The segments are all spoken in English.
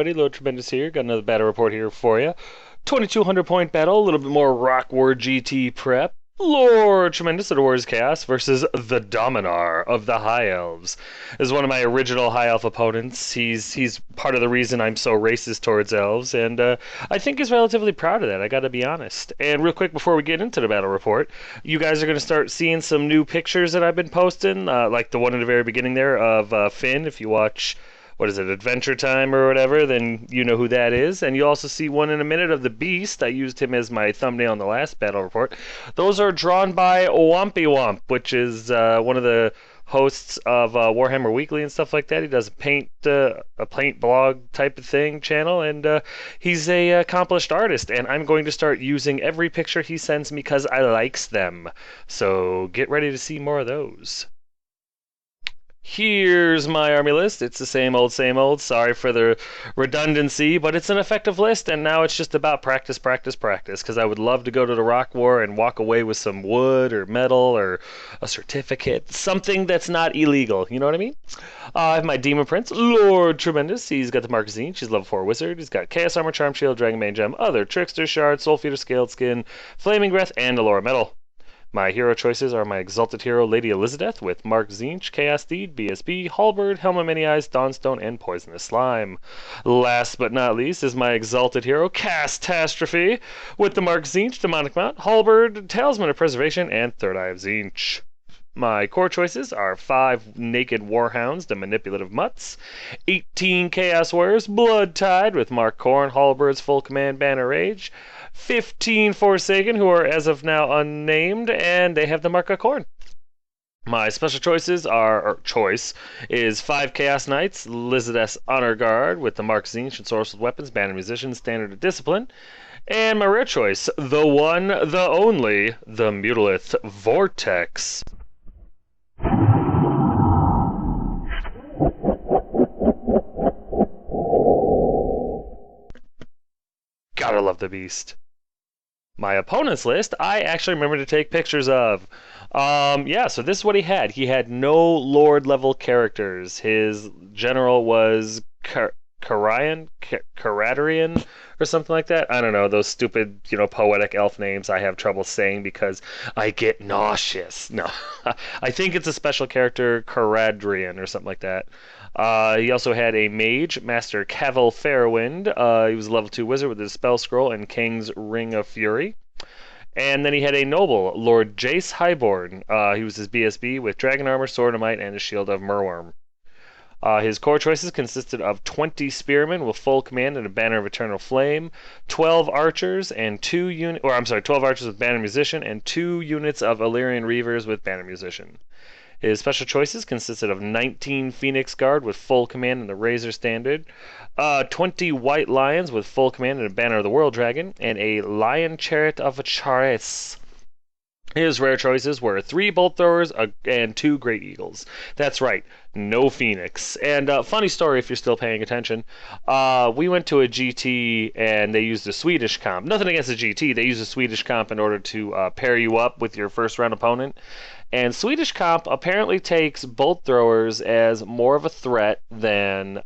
everybody, Lord Tremendous here. Got another battle report here for you. 2200 point battle, a little bit more Rock War GT prep. Lord Tremendous of the Wars Chaos versus the Dominar of the High Elves. This is one of my original High Elf opponents. He's part of the reason I'm so racist towards elves, and I think he's relatively proud of that, I gotta be honest. And real quick before we get into the battle report, you guys are going to start seeing some new pictures that I've been posting, like the one in the very beginning there of Finn. If you watch, what is it, Adventure Time or whatever, then you know who that is. And you also see one in a minute of the Beast. I used him as my thumbnail in the last battle report. Those are drawn by Wompy Womp, which is one of the hosts of Warhammer Weekly and stuff like that. He does a paint blog type of thing channel, and he's a accomplished artist. And I'm going to start using every picture he sends me because I likes them. So get ready to see more of those. Here's my army list. It's the same old, same old. Sorry for the redundancy, but it's an effective list, and now it's just about practice, practice, practice, because I would love to go to the Rock War and walk away with some wood or metal or a certificate, something that's not illegal, you know what I mean? I have my Demon Prince, Lord Tremendous. He's got the Mark Zinch. She's level 4 Wizard. He's got Chaos Armor, Charm Shield, Dragon Mane Gem, other Trickster Shard, Soul Feeder, Scaled Skin, Flaming Breath, and Allura Metal. My hero choices are my Exalted Hero, Lady Elizabeth, with Mark Zinch, Chaos Deed, BSB, Halberd, Helm of Many Eyes, Dawnstone, and Poisonous Slime. Last but not least is my Exalted Hero, Catastrophe, with the Mark Zinch, Demonic Mount, Halberd, Talisman of Preservation, and Third Eye of Zinch. My core choices are 5 Naked Warhounds, the Manipulative Mutts, 18 Chaos Warriors, Blood Tide, with Mark Korn, Halberd's Full Command Banner Rage, 15 Forsaken, who are as of now unnamed, and they have the Mark of Korn. My special choices choice is 5 Chaos Knights, Lizardess Honor Guard, with the Mark Zinch and Source with Weapons, Banner Musician, Standard of Discipline. And my rare choice, the one, the only, the Mutalith Vortex. Gotta love the Beast. My opponent's list, I actually remember to take pictures of. Yeah, so this is what he had. He had no Lord level characters. His general was Karadrian or something like that. I don't know, those stupid, poetic elf names I have trouble saying because I get nauseous. No, I think it's a special character, Karadrian or something like that. He also had a mage, Master Cavil Fairwind. He was a level 2 wizard with his spell scroll and King's Ring of Fury. And then he had a noble, Lord Jace Highborn. He was his BSB with Dragon Armor, Sword of Might, and a Shield of Murworm. His core choices consisted of 20 spearmen with full command and a banner of eternal flame, 12 archers and 12 archers with banner musician, and 2 units of Illyrian reavers with banner musician. His special choices consisted of 19 Phoenix Guard with full command and the Razor Standard, 20 White Lions with full command and a banner of the World Dragon, and a Lion Chariot of Charis. His rare choices were 3 Bolt Throwers and 2 Great Eagles. That's right, no Phoenix. And funny story if you're still paying attention, we went to a GT and they used a Swedish comp. Nothing against the GT, they used a Swedish comp in order to pair you up with your first round opponent. And Swedish comp apparently takes bolt throwers as more of a threat than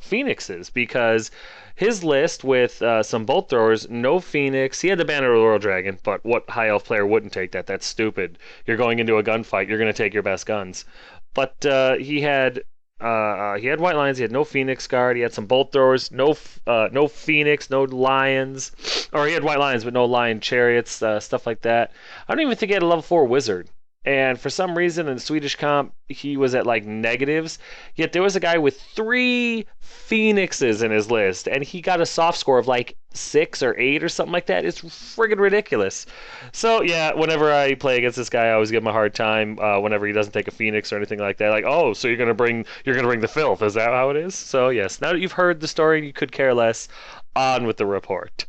Phoenixes, because his list with some bolt throwers, no Phoenix, he had the banner of the Royal Dragon, but what high elf player wouldn't take that? That's stupid. You're going into a gunfight, you're going to take your best guns. But he had White Lions, he had no Phoenix Guard, he had some bolt throwers, no Phoenix, no Lions, or he had White Lions but no Lion Chariots, stuff like that. I don't even think he had a level 4 Wizard. And for some reason in the Swedish comp, he was at like negatives. Yet there was a guy with 3 Phoenixes in his list, and he got a soft score of like 6 or 8 or something like that. It's friggin' ridiculous. So yeah, whenever I play against this guy, I always give him a hard time. Whenever he doesn't take a Phoenix or anything like that, like, oh, so you're gonna bring the filth? Is that how it is? So yes, now that you've heard the story, you could care less. On with the report.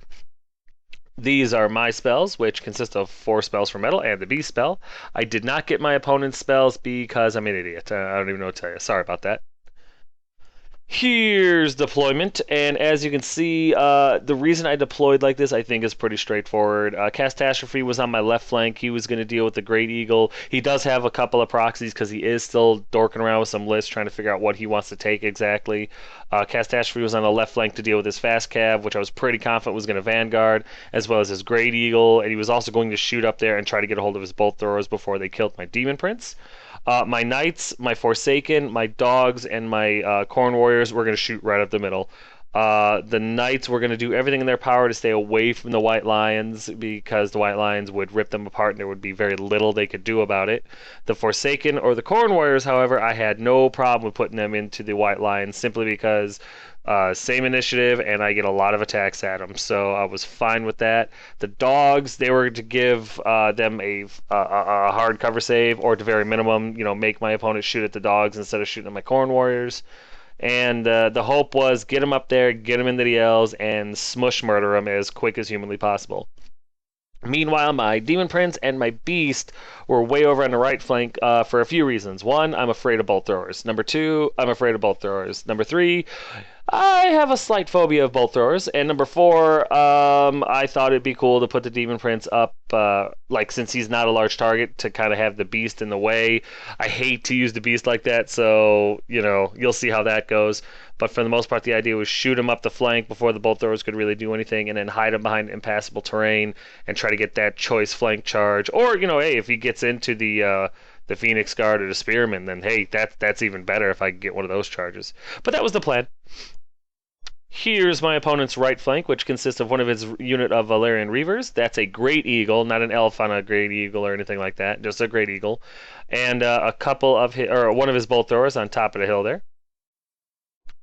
These are my spells, which consist of 4 spells for metal and the Beast spell. I did not get my opponent's spells because I'm an idiot. I don't even know what to tell you. Sorry about that. Here's deployment, and as you can see, the reason I deployed like this, I think, is pretty straightforward. Catastrophe was on my left flank. He was going to deal with the Great Eagle. He does have a couple of proxies because he is still dorking around with some lists, trying to figure out what he wants to take exactly. Catastrophe was on the left flank to deal with his fast cav, which I was pretty confident was going to vanguard, as well as his Great Eagle, and he was also going to shoot up there and try to get a hold of his bolt throwers before they killed my Demon Prince. My knights, my Forsaken, my dogs, and my corn warriors were going to shoot right up the middle. The knights were going to do everything in their power to stay away from the white lions because the white lions would rip them apart and there would be very little they could do about it. The Forsaken or the corn warriors, however, I had no problem with putting them into the white lions simply because same initiative, and I get a lot of attacks at them, so I was fine with that. The dogs, they were to give them a hard cover save, or at the very minimum, make my opponent shoot at the dogs instead of shooting at my corn warriors. And the hope was get them up there, get them into the Elves, and smush murder them as quick as humanly possible. Meanwhile, my Demon Prince and my Beast were way over on the right flank for a few reasons. One, I'm afraid of bolt throwers. Number two, I'm afraid of bolt throwers. Number three, I have a slight phobia of bolt throwers. And number four, I thought it'd be cool to put the Demon Prince up, since he's not a large target, to kind of have the Beast in the way. I hate to use the Beast like that, so, you'll see how that goes. But for the most part, the idea was shoot him up the flank before the bolt throwers could really do anything, and then hide him behind impassable terrain and try to get that choice flank charge. Or, hey, if he gets into the Phoenix Guard or the Spearman, then hey, that's even better if I can get one of those charges. But that was the plan. Here's my opponent's right flank, which consists of one of his unit of Valerian Reavers. That's a Great Eagle, not an elf on a Great Eagle or anything like that, just a Great Eagle. And one of his bolt throwers on top of the hill there.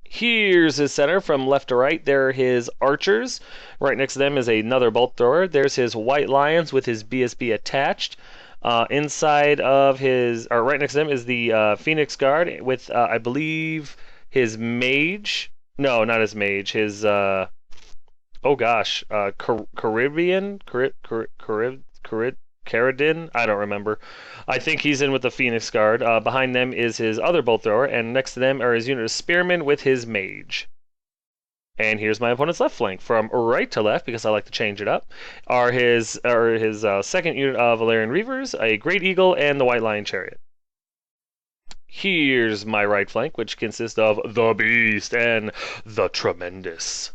Here's his center from left to right. There are his archers. Right next to them is another bolt thrower. There's his white lions with his BSB attached. Inside of right next to them is the Phoenix Guard with, I believe, his mage. No, not his mage. His, Carradin? I don't remember. I think he's in with the Phoenix Guard. Behind them is his other bolt thrower, and next to them are his unit of Spearmen with his mage. And here's my opponent's left flank. From right to left, because I like to change it up, are his second unit of Valerian Reavers, a Great Eagle, and the White Lion Chariot. Here's my right flank, which consists of the Beast and the Tremendous.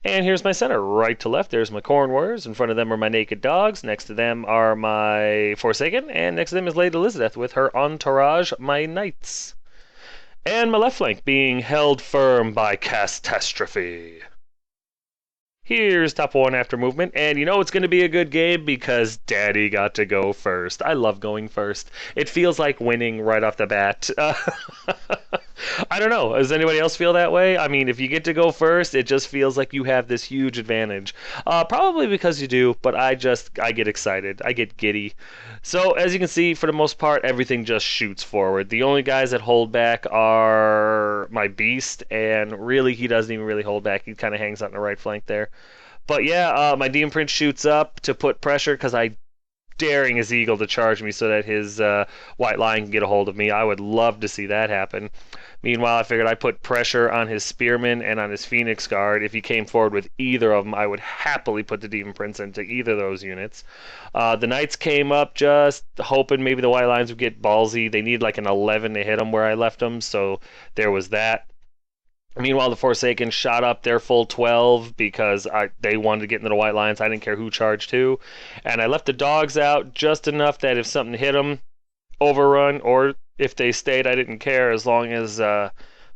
And here's my center. Right to left, there's my Corn Warriors. In front of them are my Naked Dogs. Next to them are my Forsaken. And next to them is Lady Elizabeth with her entourage, my Knights. And my left flank being held firm by Catastrophe. Here's top one after movement, and it's going to be a good game because Daddy got to go first. I love going first. It feels like winning right off the bat. I don't know. Does anybody else feel that way? I mean, if you get to go first, it just feels like you have this huge advantage. Probably because you do, but I get excited. I get giddy. So, as you can see, for the most part, everything just shoots forward. The only guys that hold back are my Beast, and really, he doesn't even really hold back. He kind of hangs out on the right flank there. But yeah, my Demon Prince shoots up to put pressure because I daring his eagle to charge me so that his white lion can get a hold of me. I would love to see that happen. Meanwhile, I figured I'd put pressure on his Spearman and on his Phoenix Guard. If he came forward with either of them, I would happily put the Demon Prince into either of those units. The Knights came up just hoping maybe the White Lions would get ballsy. They need like an 11 to hit them where I left them, so there was that. Meanwhile, the Forsaken shot up their full 12 because they wanted to get into the White Lions. I didn't care who charged who. And I left the dogs out just enough that if something hit them, overrun, or if they stayed, I didn't care as long as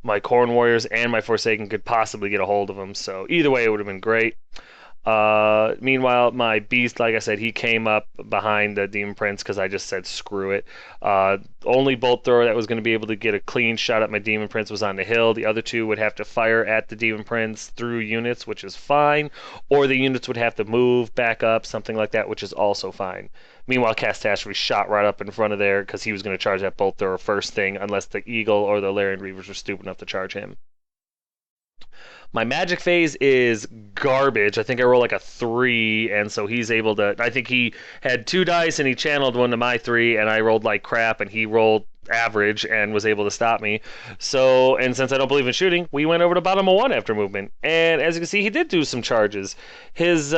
my Corn Warriors and my Forsaken could possibly get a hold of them. So either way, it would have been great. Meanwhile, my Beast, like I said, he came up behind the Demon Prince because I just said screw it. Only bolt thrower that was going to be able to get a clean shot at my Demon Prince was on the hill. The other two would have to fire at the Demon Prince through units, which is fine, or the units would have to move back up, something like that, which is also fine. Meanwhile, Catastrophe shot right up in front of there because he was going to charge that bolt thrower first thing, unless the Eagle or the Larian Reavers were stupid enough to charge him. My magic phase is garbage. I think I roll like a 3, and so he's able to... I think he had 2 dice, and he channeled one to my 3, and I rolled like crap, and he rolled average and was able to stop me. So, and since I don't believe in shooting, we went over to bottom of 1 after movement. And as you can see, he did do some charges. His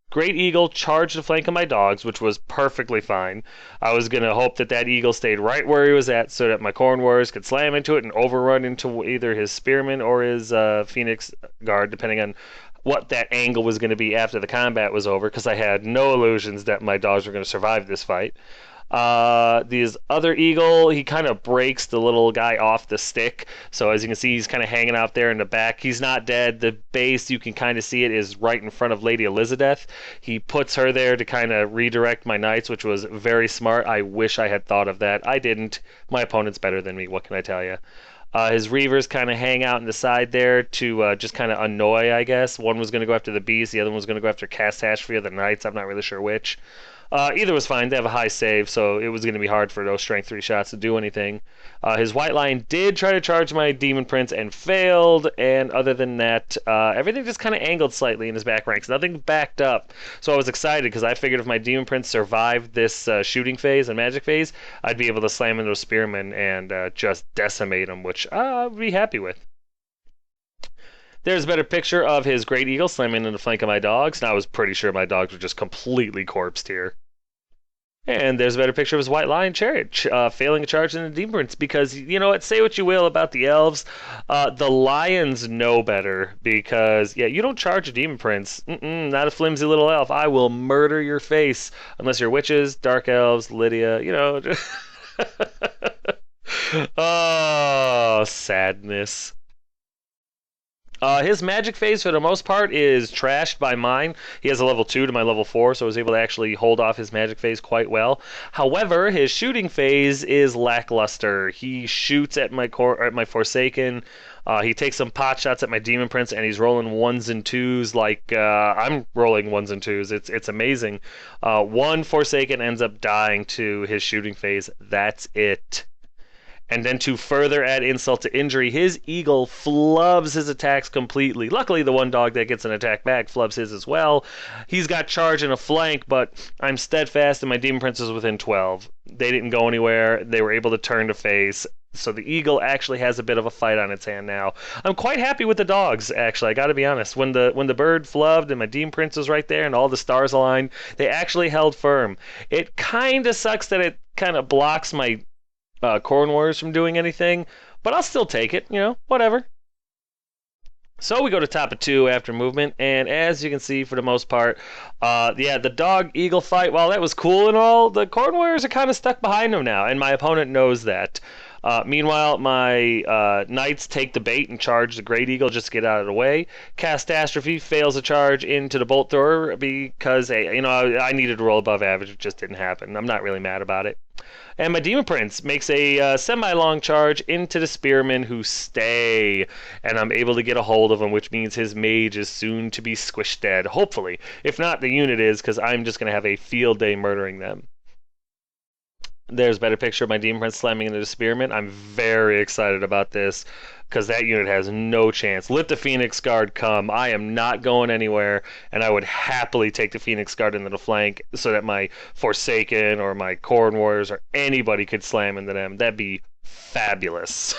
Great Eagle charged the flank of my dogs, which was perfectly fine. I was going to hope that that eagle stayed right where he was at so that my Corn Warriors could slam into it and overrun into either his Spearman or his Phoenix Guard, depending on what that angle was going to be after the combat was over, because I had no illusions that my dogs were going to survive this fight. This other eagle, he kind of breaks the little guy off the stick. So as you can see, he's kind of hanging out there in the back. He's not dead. The base, you can kind of see it, is right in front of Lady Elizabeth. He puts her there to kind of redirect my knights, which was very smart. I wish I had thought of that. I didn't. My opponent's better than me. What can I tell you? His Reavers kind of hang out in the side there to just kind of annoy, I guess. One was going to go after the beast. The other one was going to go after Castash for the other knights. I'm not really sure which. Either was fine. They have a high save, so it was going to be hard for those strength 3 shots to do anything. His White Lion did try to charge my Demon Prince and failed, and other than that, everything just kind of angled slightly in his back ranks. Nothing backed up, so I was excited because I figured if my Demon Prince survived this shooting phase and magic phase, I'd be able to slam into those spearmen and just decimate them, which I'd be happy with. There's a better picture of his Great Eagle slamming into the flank of my dogs, and I was pretty sure my dogs were just completely corpsed here. And there's a better picture of his White Lion Chariot failing a charge in the Demon Prince, because, you know what, say what you will about the Elves, the Lions know better, because, yeah, you don't charge a Demon Prince. Not a flimsy little elf. I will murder your face, unless you're witches, Dark Elves, Lydia, you know. Oh, sadness. His magic phase, for the most part, is trashed by mine. He has a level 2 to my level 4, so I was able to actually hold off his magic phase quite well. However, his shooting phase is lackluster. He shoots at my Forsaken. He takes some pot shots at my Demon Prince, and he's rolling 1s and 2s like I'm rolling 1s and 2s. It's amazing. One Forsaken ends up dying to his shooting phase. That's it. And then to further add insult to injury, his Eagle flubs his attacks completely. Luckily, the one dog that gets an attack back flubs his as well. He's got charge and a flank, but I'm steadfast and my Demon Prince is within 12. They didn't go anywhere. They were able to turn to face. So the Eagle actually has a bit of a fight on its hand now. I'm quite happy with the dogs, actually. I got to be honest. When the bird flubbed and my Demon Prince was right there and all the stars aligned, they actually held firm. It kind of sucks that it kind of blocks my Corn Warriors from doing anything, but I'll still take it, you know, whatever. So we go to top of 2 after movement, and as you can see, for the most part, yeah, the dog-eagle fight, while that was cool and all, the Corn Warriors are kind of stuck behind them now, and my opponent knows that. Meanwhile, my knights take the bait and charge the Great Eagle just to get out of the way. Catastrophe fails a charge into the bolt thrower because, you know, I needed to roll above average. It just didn't happen. I'm not really mad about it. And my Demon Prince makes a semi-long charge into the Spearmen, who stay, and I'm able to get a hold of him, which means his mage is soon to be squished dead, hopefully. If not, the unit is, because I'm just going to have a field day murdering them. There's a better picture of my Demon Prince slamming into the Spearman. I'm very excited about this, because that unit has no chance. Let the Phoenix Guard come. I am not going anywhere, and I would happily take the Phoenix Guard into the flank so that my Forsaken or my Corn Warriors or anybody could slam into them. That'd be fabulous.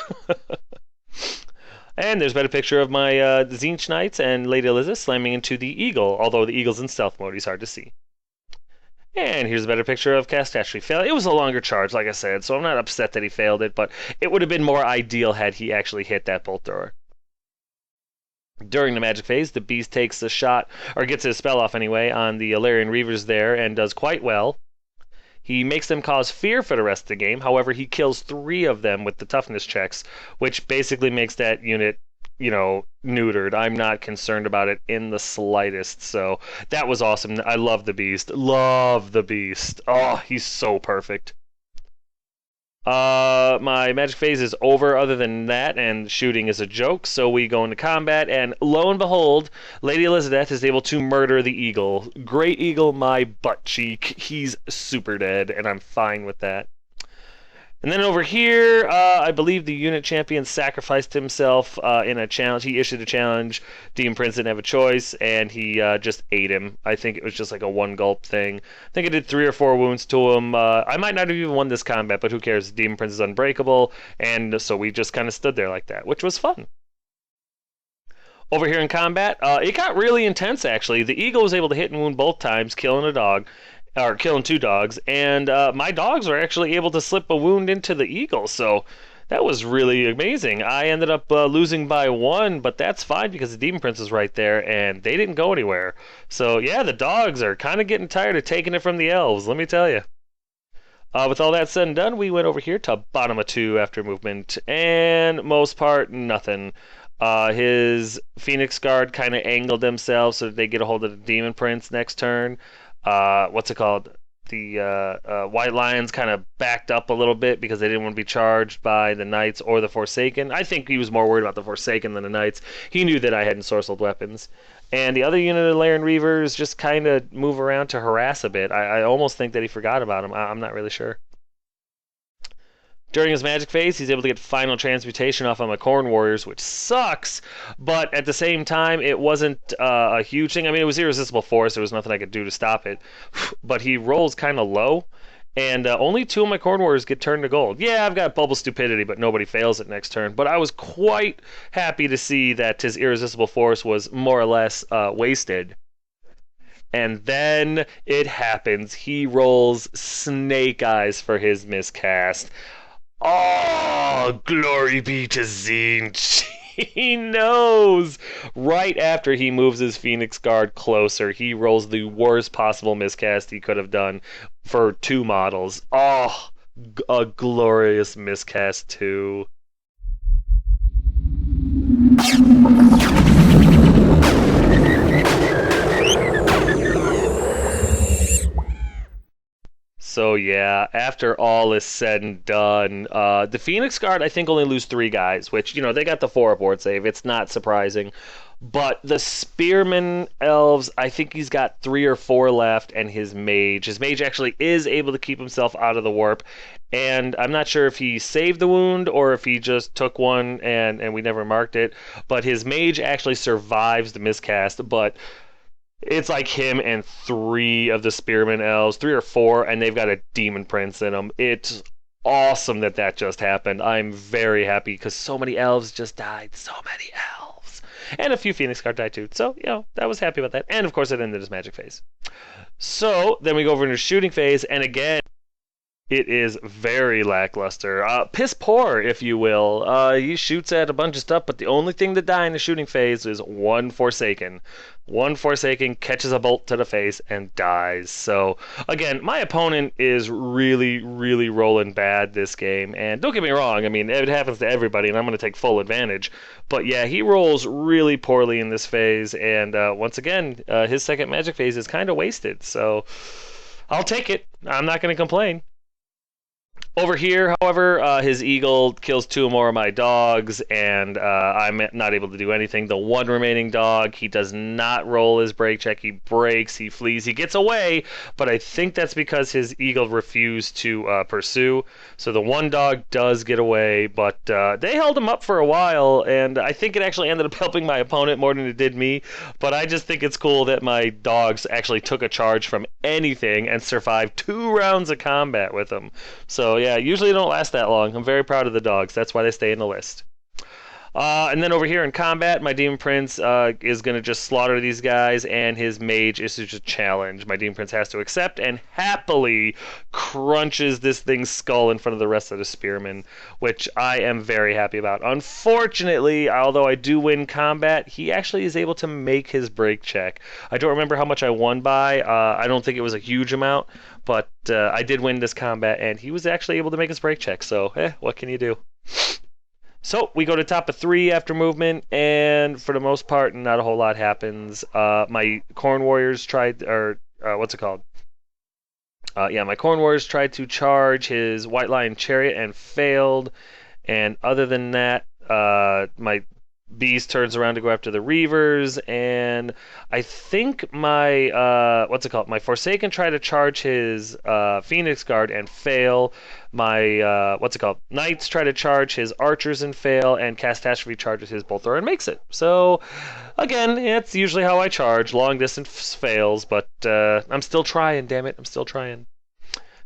And there's a better picture of my Zinch Knights and Lady Elizabeth slamming into the Eagle, although the Eagle's in stealth mode. He's hard to see. And here's a better picture of Catastrophe fail. It was a longer charge, like I said, so I'm not upset that he failed it, but it would have been more ideal had he actually hit that bolt thrower. During the magic phase, the beast takes a shot, or gets his spell off anyway, on the Illyrian Reavers there, and does quite well. He makes them cause fear for the rest of the game. However, he kills 3 of them with the toughness checks, which basically makes that unit, you know, neutered. I'm not concerned about it in the slightest. So that was awesome. I love the beast. Love the beast. Oh, he's so perfect. My magic phase is over other than that, and shooting is a joke, so we go into combat, and lo and behold, Lady Elizabeth is able to murder the Eagle. Great Eagle, my butt cheek. He's super dead, and I'm fine with that. And then over here, I believe the unit champion sacrificed himself in a challenge. He issued a challenge. Demon Prince didn't have a choice, and he just ate him. I think it was just like a one gulp thing. I think I did 3 or 4 wounds to him. I might not have even won this combat, but who cares? Demon Prince is unbreakable, and so we just kind of stood there like that, which was fun. Over here in combat, it got really intense actually. The eagle was able to hit and wound both times, killing a dog, or killing 2 dogs, and my dogs were actually able to slip a wound into the eagle, so that was really amazing. I ended up losing by 1, but that's fine because the Demon Prince is right there, and they didn't go anywhere. So yeah, the dogs are kind of getting tired of taking it from the elves, let me tell you. With all that said and done, we went over here to bottom of 2 after movement, and most part, nothing. His Phoenix Guard kind of angled themselves so that they get a hold of the Demon Prince next turn. What's it called? The White Lions kind of backed up a little bit because they didn't want to be charged by the Knights or the Forsaken. I think he was more worried about the Forsaken than the Knights. He knew that I had ensorcelled weapons. And the other unit of Lair and Reavers just kind of move around to harass a bit. I almost think that he forgot about him. I'm not really sure. During his magic phase, he's able to get final transmutation off on my Corn Warriors, which sucks, but at the same time, it wasn't a huge thing. I mean, it was irresistible force. There was nothing I could do to stop it, but he rolls kind of low, and only 2 of my Corn Warriors get turned to gold. Yeah, I've got Bubble Stupidity, but nobody fails it next turn, but I was quite happy to see that his irresistible force was more or less wasted. And then it happens. He rolls Snake Eyes for his miscast. Oh, glory be to Zinch. He knows. Right after he moves his Phoenix Guard closer, he rolls the worst possible miscast he could have done for 2 models. Oh, a glorious miscast too. So yeah, after all is said and done, the Phoenix Guard I think only lose 3 guys, which they got the 4 aboard save. It's not surprising, but the Spearman Elves, I think he's got 3 or 4 left, and his mage actually is able to keep himself out of the warp, and I'm not sure if he saved the wound or if he just took one and we never marked it, but his mage actually survives the miscast, but it's like him and 3 of the Spearman Elves, 3 or 4, and they've got a Demon Prince in them. It's awesome that just happened. I'm very happy because so many elves just died. So many elves. And a few Phoenix Guard died too. So, I was happy about that. And of course, it ended his magic phase. So, then we go over into shooting phase, and again, it is very lackluster. Piss poor, if you will. He shoots at a bunch of stuff, but the only thing to die in the shooting phase is 1 Forsaken. 1 Forsaken catches a bolt to the face and dies. So, again, my opponent is really, really rolling bad this game. And don't get me wrong, I mean, it happens to everybody, and I'm going to take full advantage. But yeah, he rolls really poorly in this phase. And once again, his second magic phase is kind of wasted. So, I'll take it. I'm not going to complain. Over here, however, his eagle kills 2 more of my dogs, and I'm not able to do anything. The 1 remaining dog, he does not roll his break check. He breaks, he flees, he gets away, but I think that's because his eagle refused to pursue. So the 1 dog does get away, but they held him up for a while, and I think it actually ended up helping my opponent more than it did me. But I just think it's cool that my dogs actually took a charge from anything and survived 2 rounds of combat with them. So yeah, usually they don't last that long. I'm very proud of the dogs. That's why they stay in the list. And then over here in combat, my Demon Prince is going to just slaughter these guys, and his mage issues a challenge. My Demon Prince has to accept and happily crunches this thing's skull in front of the rest of the spearmen, which I am very happy about. Unfortunately, although I do win combat, he actually is able to make his break check. I don't remember how much I won by. I don't think it was a huge amount, but I did win this combat, and he was actually able to make his break check, so what can you do? So we go to top of 3 after movement, and for the most part, not a whole lot happens. My Corn Warriors tried, or what's it called? My Corn Warriors tried to charge his White Lion Chariot and failed. And other than that, my Beast turns around to go after the Reavers, and I think my what's it called? My Forsaken try to charge his Phoenix Guard and fail. My what's it called? Knights try to charge his archers and fail, and Catastrophe charges his bolt thrower and makes it. So again, it's usually how I charge. Long distance fails, but I'm still trying. Damn it, I'm still trying.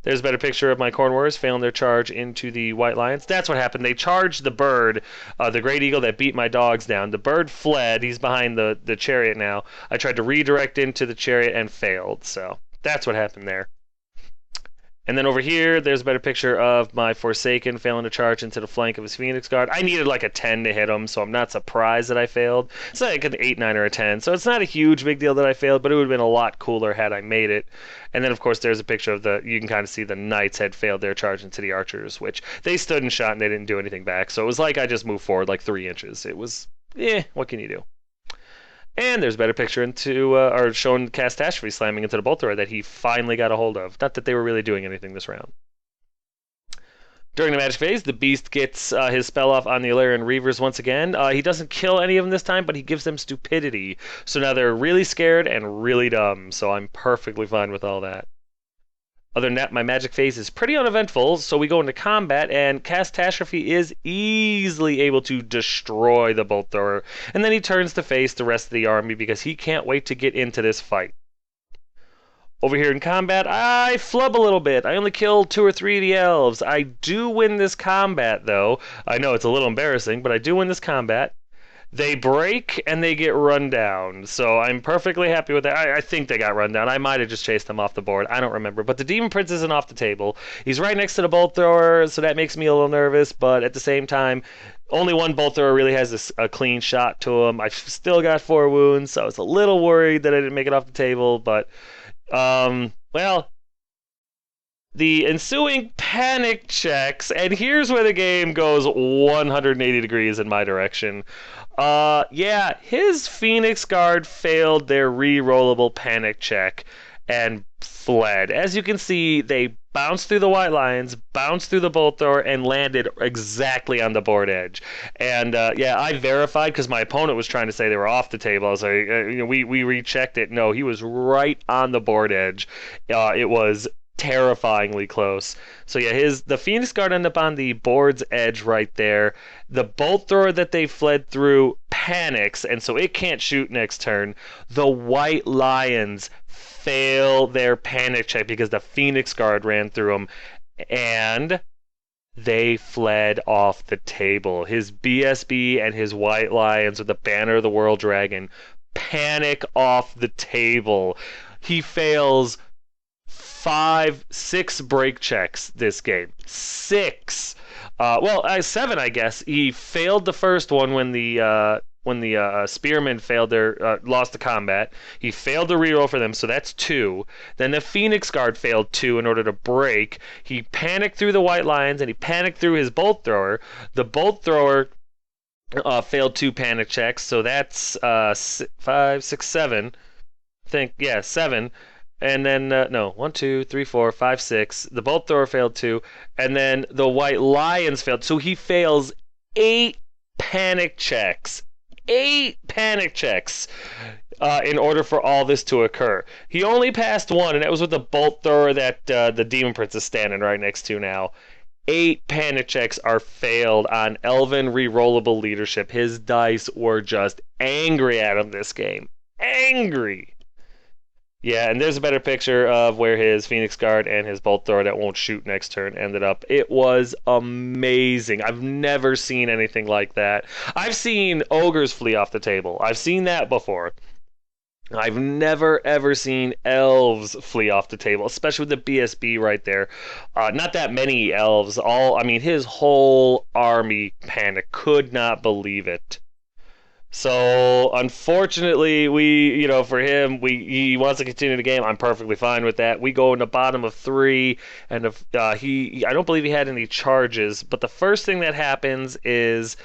There's a better picture of my Corn Warriors failing their charge into the White Lions. That's what happened. They charged the bird, the Great Eagle that beat my dogs down. The bird fled. He's behind the chariot now. I tried to redirect into the chariot and failed. So that's what happened there. And then over here, there's a better picture of my Forsaken failing to charge into the flank of his Phoenix Guard. I needed like a 10 to hit him, so I'm not surprised that I failed. It's like an 8, 9, or a 10, so it's not a huge big deal that I failed, but it would have been a lot cooler had I made it. And then, of course, there's a picture of you can kind of see the Knights had failed their charge into the Archers, which they stood and shot and they didn't do anything back. So it was like I just moved forward like 3 inches. It was, what can you do? And there's a better picture or showing Catastrophe slamming into the bolt thrower that he finally got a hold of. Not that they were really doing anything this round. During the magic phase, the Beast gets his spell off on the Illyrian Reavers once again. He doesn't kill any of them this time, but he gives them stupidity. So now they're really scared and really dumb, so I'm perfectly fine with all that. Other than that, my magic phase is pretty uneventful, so we go into combat, and Catastrophe is easily able to destroy the bolt thrower, and then he turns to face the rest of the army because he can't wait to get into this fight. Over here in combat, I flub a little bit. I only killed 2 or 3 of the elves. I do win this combat, though. I know it's a little embarrassing, but I do win this combat. They break and they get run down, so I'm perfectly happy with that. I think they got run down. I might have just chased them off the board. I don't remember. But the Demon Prince isn't off the table. He's right next to the bolt thrower, so that makes me a little nervous. But at the same time, only one bolt thrower really has a clean shot to him. I've still got 4 wounds, so I was a little worried that I didn't make it off the table. But, well, the ensuing panic checks, and here's where the game goes 180 degrees in my direction. Yeah, his Phoenix Guard failed their re-rollable panic check and fled. As you can see, they bounced through the White Lions, bounced through the bolt thrower, and landed exactly on the board edge. And yeah, I verified because my opponent was trying to say they were off the table. I was like, we rechecked it. No, he was right on the board edge. It was terrifyingly close. So yeah, the Phoenix Guard ended up on the board's edge right there. The bolt thrower that they fled through panics, and so it can't shoot next turn. The White Lions fail their panic check because the Phoenix Guard ran through them, and they fled off the table. His BSB and his White Lions with the Banner of the World Dragon panic off the table. He fails 6 break checks this game. 6. 7, I guess. He failed the first one when the spearmen lost the combat. He failed to reroll for them, so that's 2. Then the Phoenix Guard failed 2 in order to break. He panicked through the White Lions, and he panicked through his bolt thrower. The bolt thrower failed 2 panic checks, so that's 5, 6, 7. I think, yeah, 7. And then, 1, 2, 3, 4, 5, 6. The bolt thrower failed 2. And then the White Lions failed. So he fails 8 panic checks. 8 panic checks in order for all this to occur. He only passed 1, and that was with the bolt thrower that the Demon Prince is standing right next to now. 8 panic checks are failed on Elven rerollable leadership. His dice were just angry at him this game. Angry. Yeah, and there's a better picture of where his Phoenix Guard and his bolt thrower that won't shoot next turn ended up. It was amazing. I've never seen anything like that. I've seen ogres flee off the table. I've seen that before. I've never ever seen elves flee off the table, especially with the BSB right there. Not that many elves. His whole army panicked. Could not believe it. So unfortunately, for him, he wants to continue the game. I'm perfectly fine with that. We go in the bottom of 3, and I don't believe he had any charges. But the first thing that happens is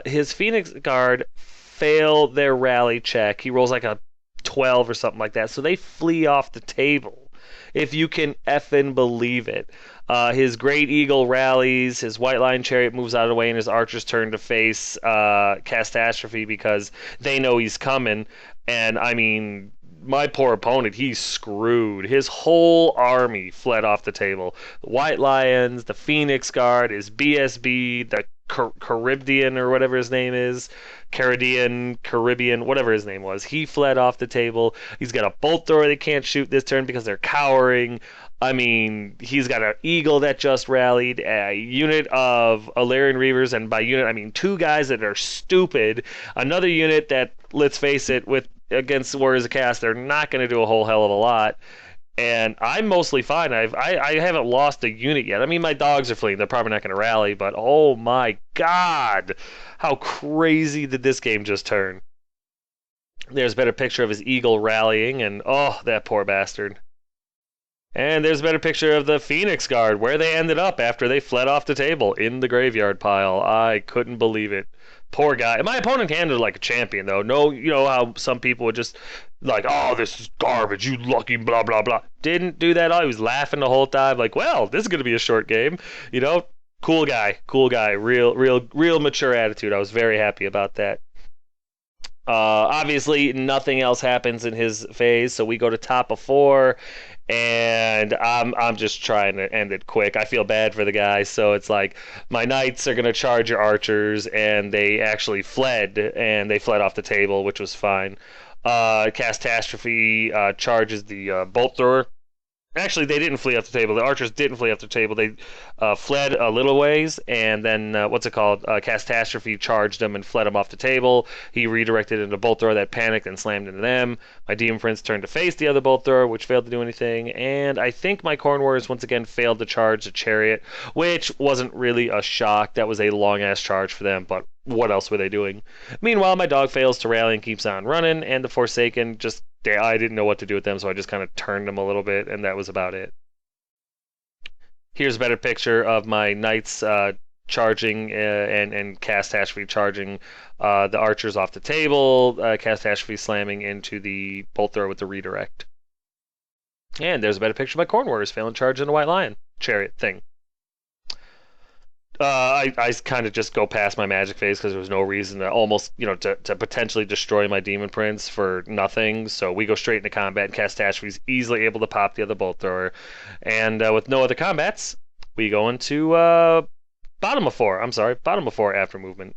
his Phoenix Guard fail their rally check. He rolls like a 12 or something like that, so they flee off the table. if you can effing believe it. His Great Eagle rallies, his White Lion Chariot moves out of the way, and his archers turn to face Catastrophe because they know he's coming. And I mean, my poor opponent, he's screwed. His whole army fled off the table. The White Lions, the Phoenix Guard, his BSB, the Caribbean or whatever his name is, Caribbean, whatever his name was. He fled off the table. He's got a bolt thrower they can't shoot this turn because they're cowering. I mean, he's got an Eagle that just rallied, a unit of Illyrian Reavers, and by unit I mean two guys that are stupid. Another unit that, let's face it, with against Warriors of Chaos, they're not going to do a whole hell of a lot. And I'm mostly fine. I haven't lost a unit yet. I mean, my dogs are fleeing. They're probably not going to rally, but oh my god, how crazy did this game just turn? There's a better picture of his Eagle rallying, and oh, that poor bastard. And there's a better picture of the Phoenix Guard, where they ended up after they fled off the table, in the graveyard pile. I couldn't believe it. Poor guy. My opponent handled it like a champion, though. No, you know how some people would just, like, oh, this is garbage, you lucky, blah, blah, blah. Didn't do that at all. He was laughing the whole time, like, well, this is going to be a short game. You know, cool guy, real mature attitude. I was very happy about that. Obviously, nothing else happens in his phase, so we go to top of 4, and I'm just trying to end it quick. I feel bad for the guy, so it's like my knights are gonna charge your archers, and they actually fled, and they fled off the table, which was fine. Catastrophe charges the bolt thrower. Actually, they didn't flee off the table. The archers didn't flee off the table. They fled a little ways, and then, Catastrophe charged them and fled them off the table. He redirected into bolt thrower that panicked and slammed into them. My Demon Prince turned to face the other bolt thrower, which failed to do anything. And I think my Corn Warriors once again failed to charge the Chariot, which wasn't really a shock. That was a long-ass charge for them, but what else were they doing? Meanwhile, my dog fails to rally and keeps on running, and the Forsaken just... I didn't know what to do with them, so I just kind of turned them a little bit, and that was about it. Here's a better picture of my knights charging and Catastrophe charging the archers off the table, Catastrophe slamming into the bolt thrower with the redirect. And there's a better picture of my Corn Warriors failing charge in the White Lion Chariot thing. I kind of just go past my magic phase because there was no reason to almost, to potentially destroy my Demon Prince for nothing. So we go straight into combat, and Catastrophe's easily able to pop the other bolt thrower. And with no other combats, we go into bottom of 4 after movement.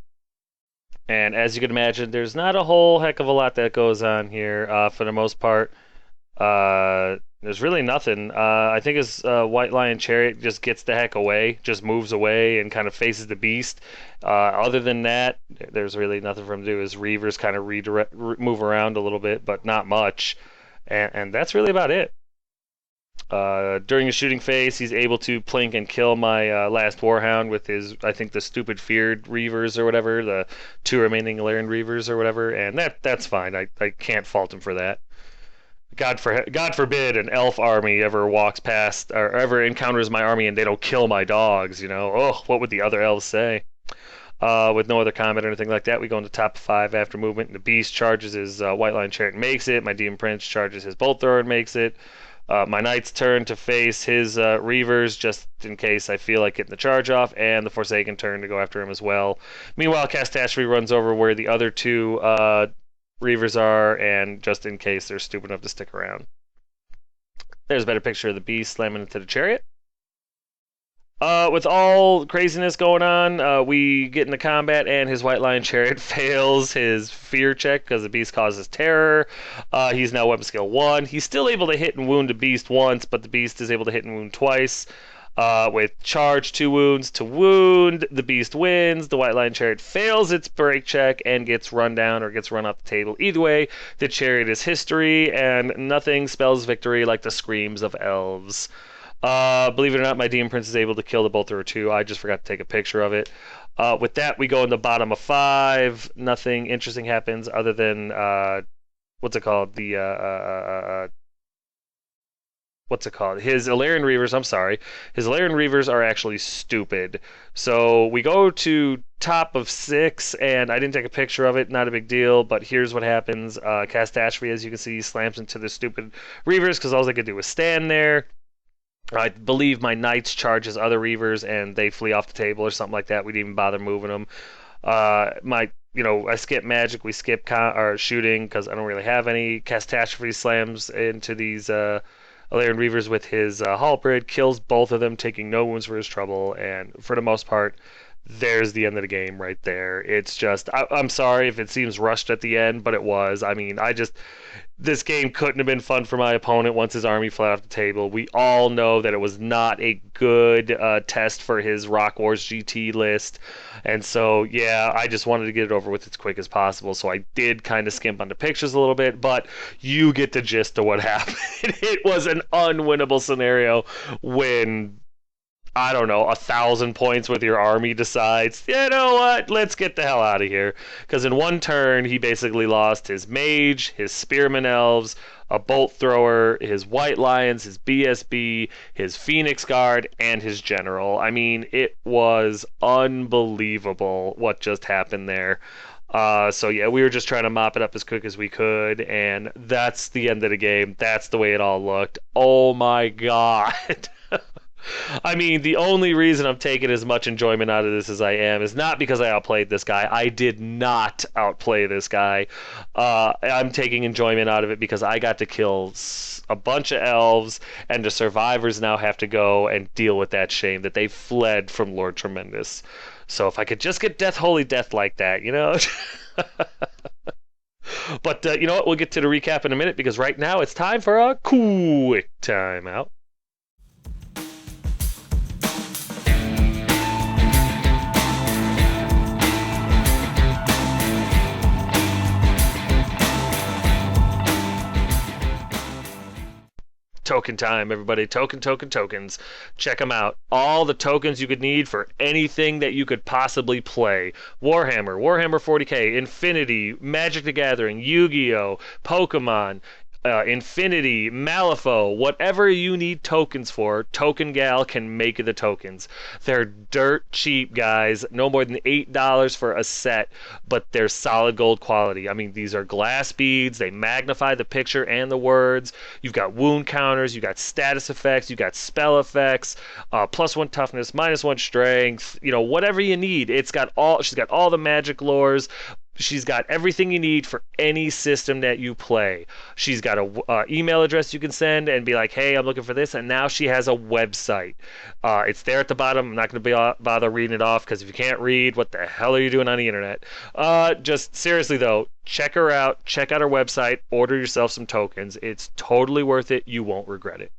And as you can imagine, there's not a whole heck of a lot that goes on here for the most part. There's really nothing. I think his White Lion Chariot just gets the heck away, just moves away and kind of faces the beast. Other than that, there's really nothing for him to do. His Reavers kind of move around a little bit, but not much. And that's really about it. During the shooting phase, he's able to plink and kill my last Warhound with his, I think, the stupid Feared Reavers or whatever, the 2 remaining Illyrian Reavers or whatever, and that's fine. I can't fault him for that. God forbid an elf army ever walks past or ever encounters my army and they don't kill my dogs, Oh, what would the other elves say? With no other comment or anything like that, we go into top 5 after movement. The beast charges his White Lion Chariot and makes it. My Demon Prince charges his bolt thrower and makes it. My knights turn to face his Reavers just in case I feel like getting the charge off, and the Forsaken turn to go after him as well. Meanwhile, Catastrophe runs over where the other 2 Reavers are, and just in case they're stupid enough to stick around. There's a better picture of the beast slamming into the chariot. With all craziness going on, we get into combat, and his White Lion Chariot fails his fear check because the beast causes terror. He's now weapon skill 1. He's still able to hit and wound the beast once, but the beast is able to hit and wound twice. With charge 2 wounds to wound, the beast wins. The White Lion Chariot fails its break check and gets run down or gets run off the table. Either way, the chariot is history, and nothing spells victory like the screams of elves. Believe it or not, my Demon Prince is able to kill the bolt thrower too. I just forgot to take a picture of it. With that, we go in the bottom of 5. Nothing interesting happens other than what's it called? The what's it called? His Illyrian Reavers, I'm sorry. His Illyrian Reavers are actually stupid. So we go to top of 6, and I didn't take a picture of it, not a big deal, but here's what happens. Catastrophe, as you can see, slams into the stupid Reavers because all they could do was stand there. I believe my Knights charge his other Reavers, and they flee off the table or something like that. We didn't even bother moving them. I skip magic, we skip or shooting because I don't really have any. Catastrophe slams into these Illyrian Reavers with his halberd, kills both of them, taking no wounds for his trouble, and for the most part, there's the end of the game right there. It's just, I'm sorry if it seems rushed at the end, but it was. I mean, this game couldn't have been fun for my opponent once his army fled off the table. We all know that it was not a good test for his Rock Wars GT list. And so, yeah, I just wanted to get it over with as quick as possible. So I did kind of skimp on the pictures a little bit, but you get the gist of what happened. It was an unwinnable scenario when, I don't know, 1,000 points with your army decides, you know what, let's get the hell out of here. Because in one turn, he basically lost his mage, his spearman elves, a bolt thrower, his white lions, his BSB, his phoenix guard, and his general. I mean, it was unbelievable what just happened there. So yeah, we were just trying to mop it up as quick as we could, and that's the end of the game. That's the way it all looked. Oh my god. I mean, the only reason I'm taking as much enjoyment out of this as I am is not because I outplayed this guy. I did not outplay this guy. I'm taking enjoyment out of it because I got to kill a bunch of elves, and the survivors now have to go and deal with that shame that they fled from Lord Tremendous. So if I could just get Death Holy Death like that, you know? But you know what? We'll get to the recap in a minute because right now it's time for a quick timeout. Token time, everybody. Tokens. Check them out. All the tokens you could need for anything that you could possibly play. Warhammer 40k, Infinity, Magic the Gathering, Yu-Gi-Oh, Pokemon, Infinity, Malifaux, whatever you need tokens for, Token Gal can make the tokens. They're dirt cheap, guys. No more than $8 for a set, but they're solid gold quality. I mean, these are glass beads. They magnify the picture and the words. You've got wound counters. You've got status effects. You've got spell effects. +1 toughness, -1 strength. You know, whatever you need. She's got all the magic lores. She's got everything you need for any system that you play. She's got a email address you can send and be like, hey, I'm looking for this. And now she has a website. It's there at the bottom. I'm not going to bother reading it off because if you can't read, what the hell are you doing on the internet? Just seriously, though, check her out. Check out her website. Order yourself some tokens. It's totally worth it. You won't regret it.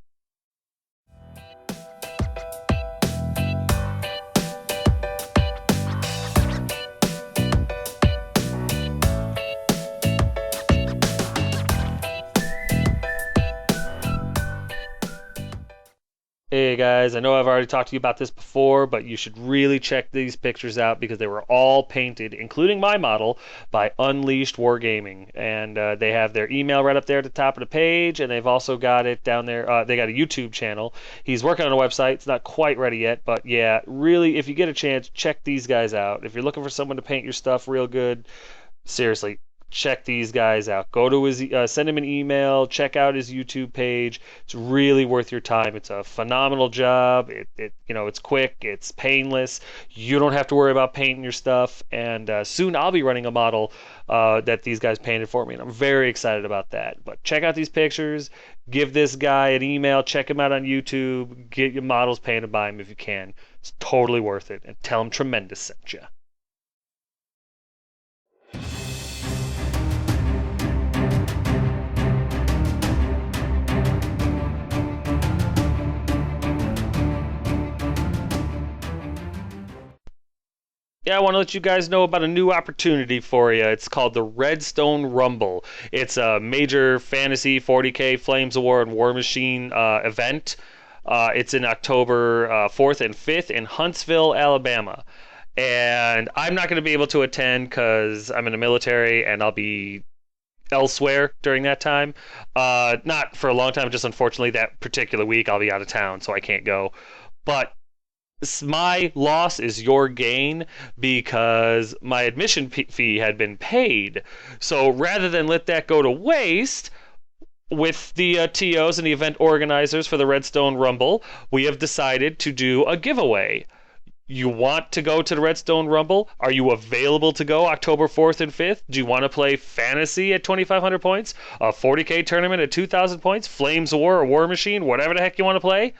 Hey guys, I know I've already talked to you about this before, but you should really check these pictures out because they were all painted, including my model, by Unleashed Wargaming. And they have their email right up there at the top of the page, and they've also got it down there. They got a YouTube channel. He's working on a website. It's not quite ready yet, but yeah, really, if you get a chance, check these guys out. If you're looking for someone to paint your stuff real good, seriously, check these guys out. Go to his, send him an email, check out his YouTube page. It's really worth your time. It's a phenomenal job. It's quick, it's painless. You don't have to worry about painting your stuff. And soon I'll be running a model that these guys painted for me, and I'm very excited about that. But check out these pictures. Give this guy an email. Check him out on YouTube. Get your models painted by him if you can. It's totally worth it. And tell him Tremendous sent you. Yeah, I want to let you guys know about a new opportunity for you. It's called the Redstone Rumble. It's a major fantasy 40k Flames of War and War Machine event. It's in October 4th and 5th in Huntsville, Alabama. And I'm not going to be able to attend because I'm in the military and I'll be elsewhere during that time. Not for a long time, just unfortunately that particular week I'll be out of town, so I can't go. But my loss is your gain because my admission fee had been paid. So rather than let that go to waste, with the TOs and the event organizers for the Redstone Rumble, we have decided to do a giveaway. You want to go to the Redstone Rumble? Are you available to go October 4th and 5th? Do you want to play Fantasy at 2,500 points? A 40K tournament at 2,000 points? Flames War or War Machine? Whatever the heck you want to play?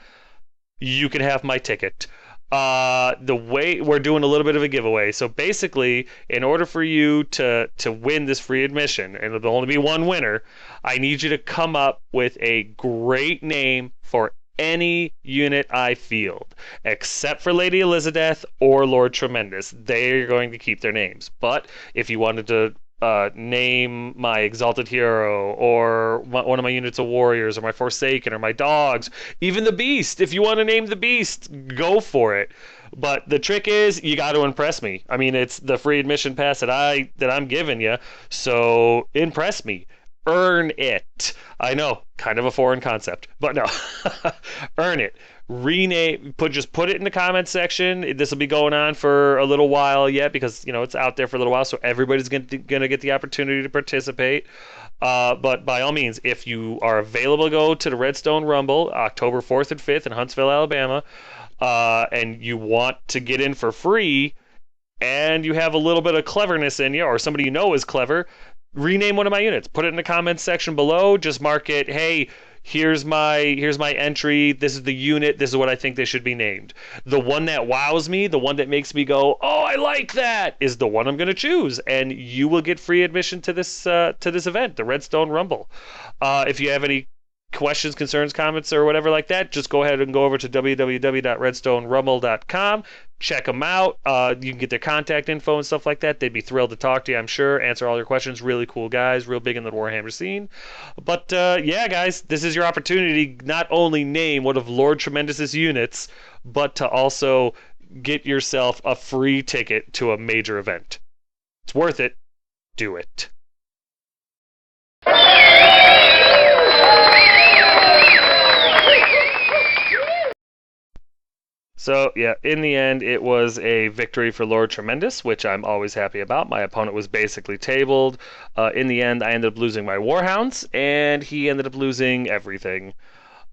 You can have my ticket. The way we're doing a little bit of a giveaway. So basically, in order for you to win this free admission, and there'll only be one winner, I need you to come up with a great name for any unit I field, except for Lady Elizabeth or Lord Tremendous. They're going to keep their names. But if you wanted to name my Exalted Hero or one of my units of warriors or my Forsaken or my dogs, even the Beast. If you want to name the Beast, go for it. But the trick is you got to impress me. I mean, it's the free admission pass that I'm giving you, so impress me. Earn it. I know, kind of a foreign concept, but no. Earn it. Rename, just put it in the comments section. This will be going on for a little while yet because it's out there for a little while, so everybody's gonna get the opportunity to participate. But by all means, if you are available to go to the Redstone Rumble October 4th and 5th in Huntsville, Alabama, and you want to get in for free, and you have a little bit of cleverness in you, or somebody you know is clever, rename one of my units. Put it in the comments section below. Just mark it, hey, here's my entry, this is the unit, this is what I think they should be named. The one that wows me, the one that makes me go, oh, I like that, is the one I'm going to choose, and you will get free admission to this event, the Redstone Rumble. If you have any questions, concerns, comments, or whatever like that, just go ahead and go over to www.redstonerumble.com. Check them out. You can get their contact info and stuff like that. They'd be thrilled to talk to you, I'm sure. Answer all your questions. Really cool guys. Real big in the Warhammer scene. But yeah, guys, this is your opportunity. Not only name one of Lord Tremendous's units, but to also get yourself a free ticket to a major event. It's worth it. Do it. So, yeah, in the end, it was a victory for Lord Tremendous, which I'm always happy about. My opponent was basically tabled. In the end, I ended up losing my Warhounds, and he ended up losing everything.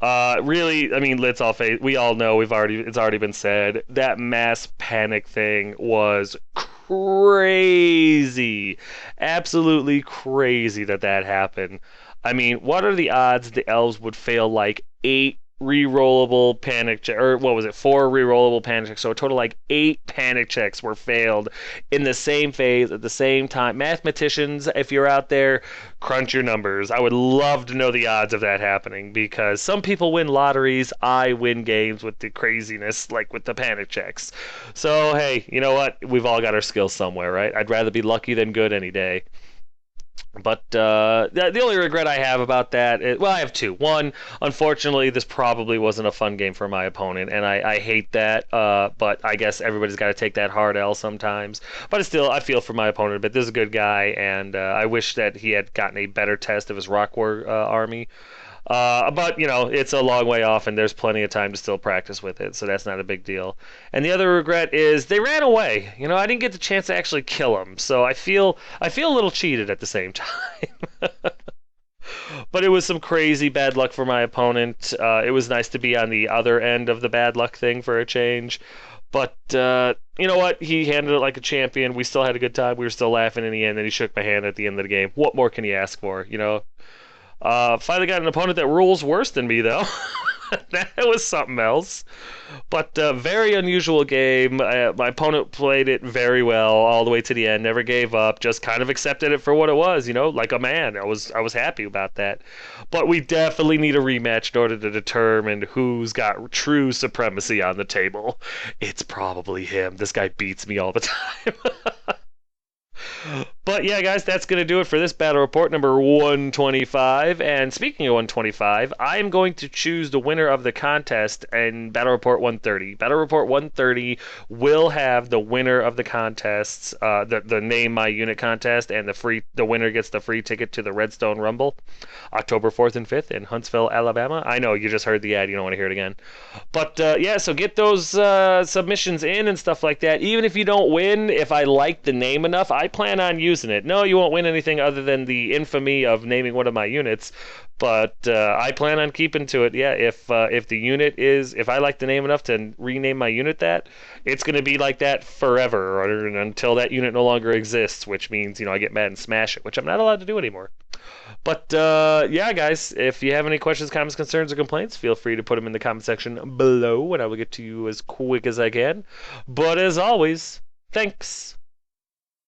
Really, I mean, let's all face, we all know, it's already been said, that mass panic thing was crazy. Absolutely crazy that happened. I mean, what are the odds the Elves would fail like 8 re-rollable panic check, or what was it, 4 re-rollable panic checks, so a total like 8 panic checks were failed in the same phase at the same time. Mathematicians, if you're out there, crunch your numbers. I would love to know the odds of that happening, because some people win lotteries, I win games with the craziness, like with the panic checks. So hey, you know what, we've all got our skills somewhere, right? I'd rather be lucky than good any day. But the only regret I have about that is, well, I have two. One, unfortunately, this probably wasn't a fun game for my opponent, and I hate that. But I guess everybody's got to take that hard L sometimes. But still, I feel for my opponent. But this is a good guy, and I wish that he had gotten a better test of his Rock War army. But, it's a long way off, and there's plenty of time to still practice with it, so that's not a big deal. And the other regret is they ran away. I didn't get the chance to actually kill them, so I feel a little cheated at the same time. But it was some crazy bad luck for my opponent. It was nice to be on the other end of the bad luck thing for a change. But you know what? He handled it like a champion. We still had a good time. We were still laughing in the end, and he shook my hand at the end of the game. What more can you ask for, Finally got an opponent that rules worse than me, though. That was something else. But very unusual game. My opponent played it very well all the way to the end. Never gave up. Just kind of accepted it for what it was, like a man. I was happy about that. But we definitely need a rematch in order to determine who's got true supremacy on the table. It's probably him. This guy beats me all the time. But yeah, guys, that's going to do it for this battle report number 125. And speaking of 125, I am going to choose the winner of the contest in battle report 130. Battle report 130 will have the winner of the contests, the name my unit contest, and the winner gets the free ticket to the Redstone Rumble, October 4th and 5th in Huntsville, Alabama. I know you just heard the ad, you don't want to hear it again. But yeah, so get those submissions in and stuff like that. Even if you don't win, if I like the name enough, I plan on using it. No, you won't win anything other than the infamy of naming one of my units, but I plan on keeping to it. Yeah, if the unit is, if I like the name enough to rename my unit that, it's going to be like that forever or until that unit no longer exists, which means, I get mad and smash it, which I'm not allowed to do anymore. But yeah, guys, if you have any questions, comments, concerns, or complaints, feel free to put them in the comment section below, and I will get to you as quick as I can. But as always, thanks